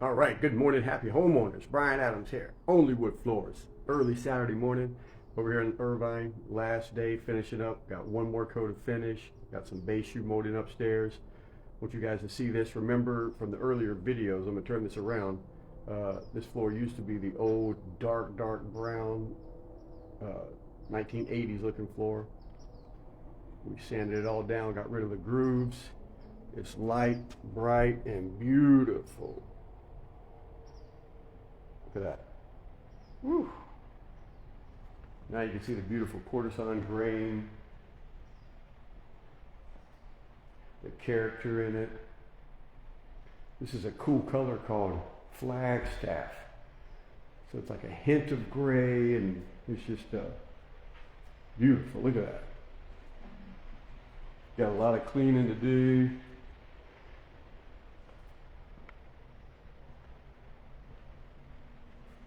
All right, good morning, happy homeowners. Brian Adams here, OnlyWoodFloors. Early Saturday morning over here in Irvine. Last day finishing up. Got one more coat of finish. Got some base shoe molding upstairs. Want you guys to see this. Remember from the earlier videos, I'm gonna turn this around. This floor used to be the old dark brown 1980s looking floor. We sanded it all down, got rid of the grooves. It's light, bright, and beautiful. Look at that. Woo. Now you can see the beautiful courtesan grain, the character in it. This is a cool color called Flagstaff. So it's like a hint of gray, and it's just beautiful. Look at that. Got a lot of cleaning to do.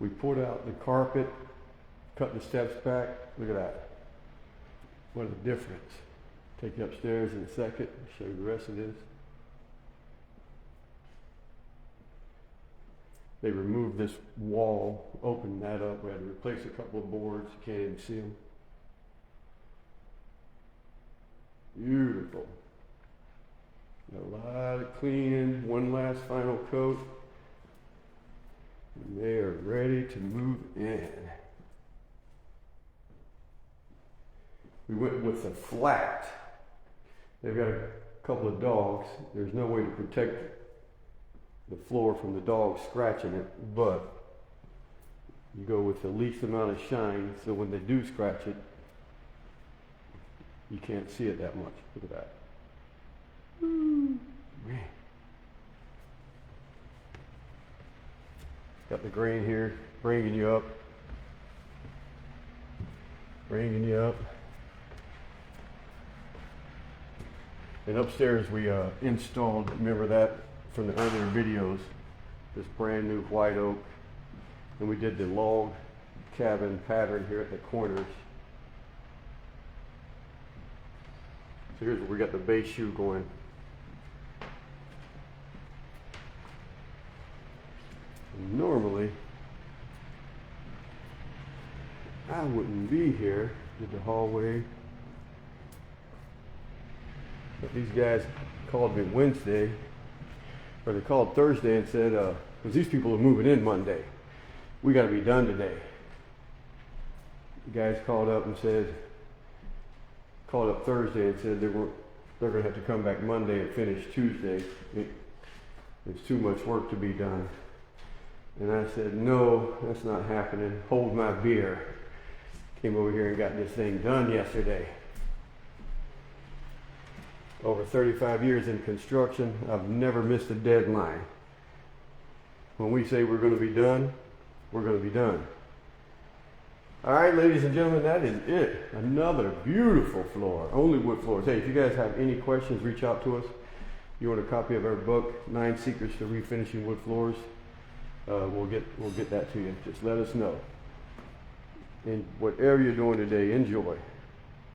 We pulled out the carpet, cut the steps back. Look at that. What a difference. Take you upstairs in a second, show you the rest of this. They removed this wall, opened that up. We had to replace a couple of boards. You can't even see them. Beautiful. Got a lot of cleaning, one last final coat. And they are ready to move in. We went with the flat. They've got a couple of dogs. There's no way to protect the floor from the dogs scratching it, but you go with the least amount of shine, so when they do scratch it, you can't see it that much. Look at that. Woo, man. Got the grain here, bringing you up. Bringing you up. And upstairs we installed, remember that from the earlier videos, this brand new white oak. And we did the log cabin pattern here at the corners. So here's where we got the base shoe going. And normally, I wouldn't be here. Did the hallway. But these guys called me Wednesday, or they called Thursday and said, because these people are moving in Monday. We got to be done today. The guys called up and said, called up Thursday and said they're going to have to come back Monday and finish Tuesday. There's too much work to be done. And I said, no, that's not happening. Hold my beer. Came over here and got this thing done yesterday. Over 35 years in construction, I've never missed a deadline. When we say we're going to be done, we're going to be done. All right, ladies and gentlemen, that is it. Another beautiful floor, OnlyWoodFloors. Hey, if you guys have any questions, reach out to us. You want a copy of our book, 9 Secrets to Refinishing Wood Floors? We'll get that to you. Just let us know. And whatever you're doing today, enjoy.